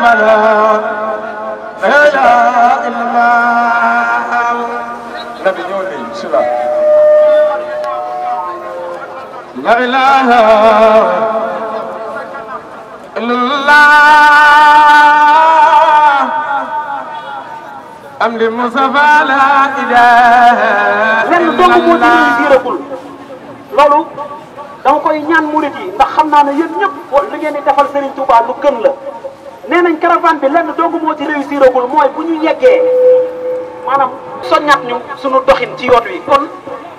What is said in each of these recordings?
لا إله إلا الله نبي يولي سلا لا إله إلا الله أم للمصطفى لا إله إلا الله loolu dama koy ñaan murit yi ndax xam naa ne yéen ñëpp li ngeen di defal Serigne Touba lu gën la nee nañ caravane bi lenn dong moo ci réussir agul mooy bu ñu yeggee maanaam soññaat ñu suñu doxin ci yoon wi. kon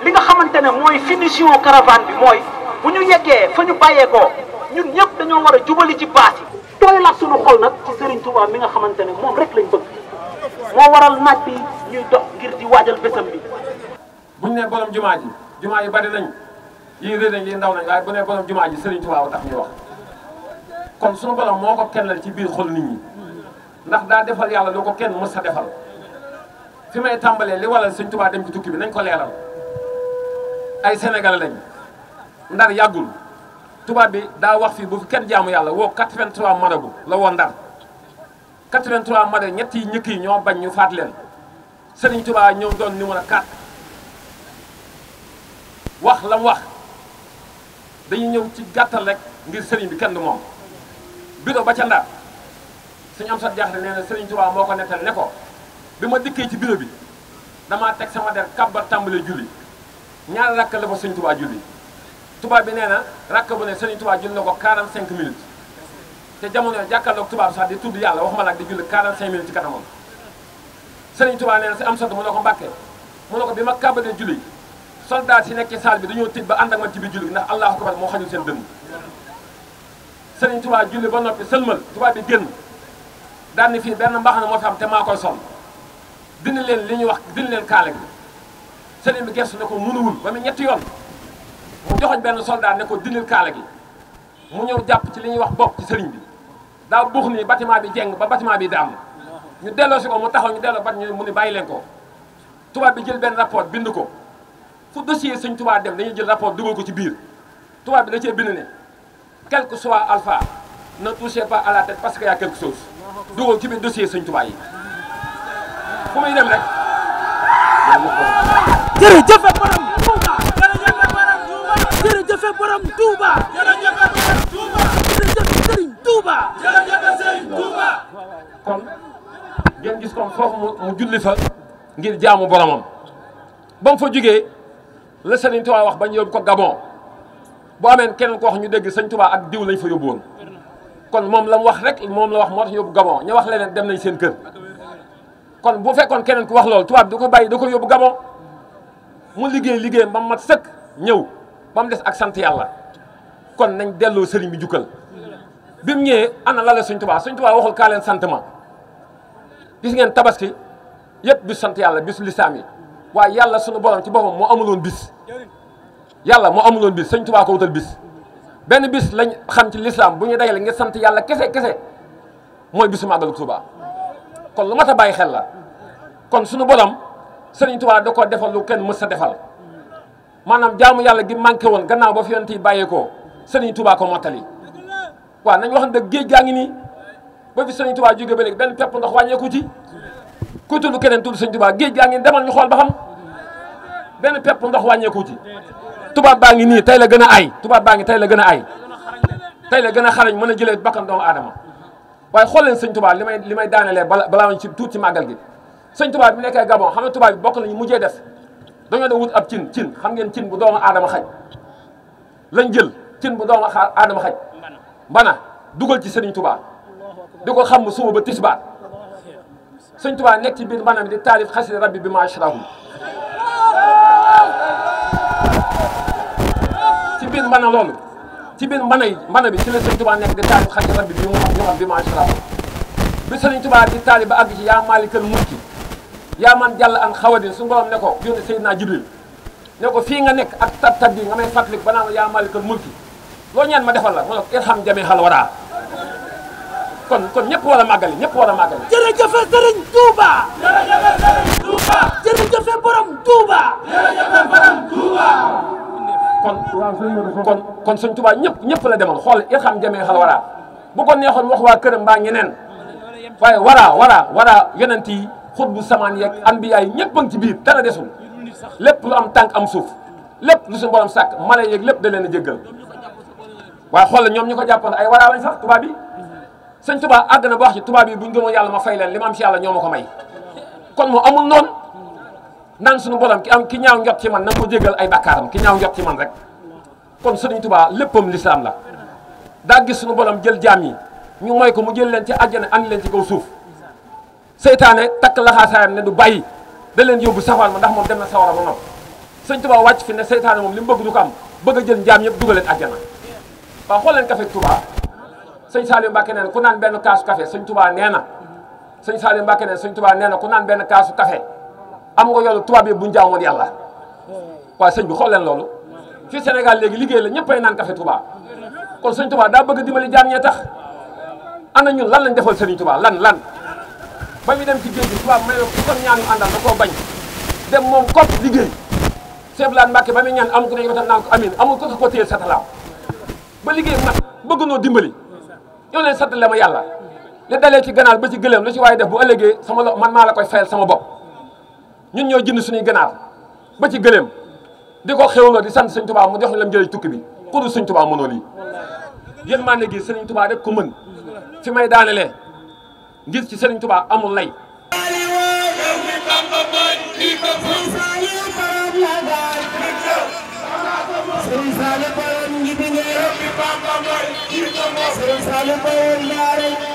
li nga xamante ne mooy finition caravane bi mooy bu ñu yeggee fa ñu bàyyeekoo ñun ñëpp dañoo war a jubali ci baas yi. tooy la suñu xol nag ci Serigne Touba mi nga xamante ne moom rek lañ bëgg moo waral naaj bi ñuy dox ngir di waajal bésam bi. buñ ne borom jumaa ji jumaa yi bari nañ yii rëy nañ lii ndaw nañ waaye bu ne borom jumaa ji Serigne Touba tax ñuy wax. kon sunu borom moo ko kennal ci biir xol nit ñi ndax daa defal yàlla loo ko kenn mës a defal fi may tàmbalee li waral Sëñ Tuubaa dem ci tukki bi nañ ko leeral ay Sénégalais lañ ndar yàggul tubaab bi daa wax fii bu fi kenn jaamu yàlla woo 83 marabu la woo ndar 83 marabu ñett yi ñëkk yi ñoo bañ ñu faat leen Sëriñ Tuubaa ñëw doon numéro 4 wax la mu wax dañuy ñëw ci gàttal rek ngir sëriñ bi kenn du moom bureau ba ca Ndar suñu am sot jaaxle nee na Serigne Touba moo ko nettal ne ko bi ma dikkee ci bureau bi damaa teg sama der kàbbar tàmbalee julli ñaari rakk la fa Serigne Touba julli tubaab bi nee na rakk bu ne Serigne Touba julli na ko 45 minutes te jamono jàkkaarloog tubaab sax di tudd yàlla waxuma la ak di julli 45 minutes ci kanamam Serigne Touba nee na si am sot mu ne ko Mbàkke mu ne ko bi ma kàbbalee julli soldat si nekk ci salle bi dañoo tëj ba ànd ak man ci biir julli ndax Allahu akbar moo xañul seen dënn Sëriñ Tuubaa julli ba noppi sëlmal tubaab bi génn daan ni fii benn mbaxana moo fi am te maa koy sol dindi leen li ñuy wax dindi leen kaala gi sëriñ bi gestu ne ko mënuwul ba mu ñetti yoon mu joxoñ benn soldat ne ko dindil kaala gi mu ñëw jàpp ci li ñuy wax bopp ci sëriñ bi daa buux nii bâtiment bi jeng ba bâtiment bi daam ñu delloo si ko mu taxaw ñu delloo bat ñu mu ni bàyyi leen ko tubaab bi jël benn rapport bind ko fu dossier Sëriñ Tuubaa dem dañuy jël rapport dugal ko ci biir tubaab bi da cee bind ne quel que soit alpha ne touchez pas à la tête parce qu'il y a quelque chose dugal ci biir dossier Sëñ Tuubaa yi fu muy dem rek. jërëjëf borom Touba jërëjëf borom Touba jërëjëf borom Touba jërëjëf Serigne Touba jërëjëf Serigne Touba. kon ngeen gis kon foofu mu julli fa ngir jaamu boromam ba mu fa jugee la Serigne Touba wax bañ yóbbu ko Gabon. boo amee keneen ko wax ñu dégg Sëñ Tuubaa ak diw lañ fa yóbbu woon kon moom la mu wax rek moom la wax moo tax yóbbu Gabon ñu wax leneen dem nañ seen kër kon bu fekkoon keneen ku wax loolu tubaab du ko bàyyi da ko yóbbu Gabon mu liggéey ba mu mat sëkk ñëw ba mu des ak sant yàlla kon nañ delloo sëriñ bi jukkal bi mu ñëwee ana la Sëñ Tuubaa waxul kaa leen sant ma gis ngeen tabaski yëpp bis sant yàlla bisu lislaam yi waaye yàlla sunu borom ci boppam moo amuloon bis yàlla moo amuloon bis Sëñ Tuubaa ko wutal bis benn bis lañ xam ci lislaam bu ñu dajale ngir sant yàlla kese mooy bisu màggalu Tuubaa kon lu mat a bàyyi xel la kon suñu borom Sëriñ Tuubaa da ko defal lu kenn mës a defal maanaam jaamu yàlla gi manqué woon gannaaw ba fi yonent yi bàyyeekoo Sëriñ Tuubaa ko mottali waaw nañ wax ne dëgg géej gaa ngi nii ba fi Sëriñ Tuubaa jóge ba léegi benn pepp ndox wàññeeku ci ku tudd keneen tudd Sëriñ Tuubaa géej gaa ngi demal ñu xool ba xam benn pepp ndox wàññeeku ci tubaab baa ngi nii tey la gën a ay tubaab baa ngi tey la gën a ay tey la gën a xarañ mën a jëlee bakkan doomu aadama waaye xool leen Sëñ Tuubaa li may daanelee balaa ma ci tuuti ci màggal gi Sëñ Tuubaa bi nekkee Gabon xam ne tubaab bi bokk nañu mujjee def dañoo doon wut ab cin xam ngeen cin bu doomu aadama xaj lañ jël cin bu doomu aadama xaj mbana dugal ci Sëriñ Tuubaa di ko xam suba ba tisbaar Sëñ Tuubaa nekk ci biir mbana bi di taalif xasida rabbi bi ma ashrahum ci biir mbana loolu ci biir mbana bi ci la Sëriñ Tuubaa nekk di taalif xasida rabbi bi mu xam bi ma ashrahum bi Sëriñ Tuubaa di taalif ba àgg ci yaa maalikal mulki yaa man jàll an xawadin suñu borom ne ko yónni Seydina Jibril ne ko fii nga nekk ak tat bi nga may fàttalik ba naan yaa maalikal mulki loo ñaan ma defal la mu ne ko irham jami xal waraa kon ñëpp war a màggali ñëpp war a màggali. jërëjëf Serigne Touba. jërëjëf Serigne Touba. jërëjëf borom Touba. jërëjëf borom Touba. kon Sëñ Touba ñëpp la demal xool irham jami xal waraa bu ko neexoon wax waa këram mbaa ñeneen waaye wara yonent yi xutbu samaan yeeg anbiya yi ñëpp a ngi ci biir dara desul lépp lu am tànk am suuf lépp lu suñu borom sàkk mala yeeg lépp da leen a jéggal waaye xoolal ñoom ñu ko jàppoon ay waraa lañ sax tubaab yi sëñ Tuubaa àgg na ba wax ci tubaab yi buñ gëmoon yàlla ma fay leen li ma am ci yàlla ñoo ma ko may kon moo amul noonu naan suñu borom ki ñaaw njot ci man na ko jéggal ay bakkaaram ki ñaaw njot ci man rek kon sëriñ Tuubaa léppam lislaam la daa gis suñu borom jël jaam yi ñu mooy ko mu jël leen ci àjjana andi leen ci kaw suuf seytaane takk laxaasaayam ne du bàyyi da leen yóbbu safaan ma ndax moom dem na sawara ba nopp sëñ Tuubaa wàcc fi ne seytaane moom li mu bëgg du ko am bëgg a jël njaam yëpp dugal leen àjjana waaw xool leen café Touba sëñ Saliou Mbacke nee na ku naan benn kaasu café sëñ Touba nee na sëñ Saliou Mbacke nee na sëñ Touba nee na ku naan benn kaasu café am nga yoolu tubaab yi bu ñu jaamoon yàlla waaw sëñ bi xool leen loolu fii Sénégal léegi liggéey la ñëppay naan café Touba kon sëñ Touba daa bëgg dimbali jaam ñee tax ana ñun lan lañ defal sëriñ Touba lan ba muy dem ci géej gi tubaab may kon ñaanu àndal da koo bañ dem moom kot liggéey Cheikh Blane Mbacke ba muy ñaan amul ko ne yotal naan ko amin amul ko ko téyel satalaam ba liggéey mat bëgg noo dimbali yow leen satale ma yàlla li dalee ci ganaar ba ci gëléem lu ci waaye def bu ëllëgee sama lo man maa la koy fayal sama bopp ñun ñoo jënd suñuy ganaar ba ci gëléem di ko xewloo di sant sëñ Touba mu jox ñu lam jëlee tukki bi pour sëñ Touba mënoo lii yéen maa ne gi sëriñ Touba rek ko mën fi may daanelee ngir ci sëriñ Touba amul lay Sëriñ Saliou Baol ngi bi ngeen Sëriñ Saliou Baol ñaare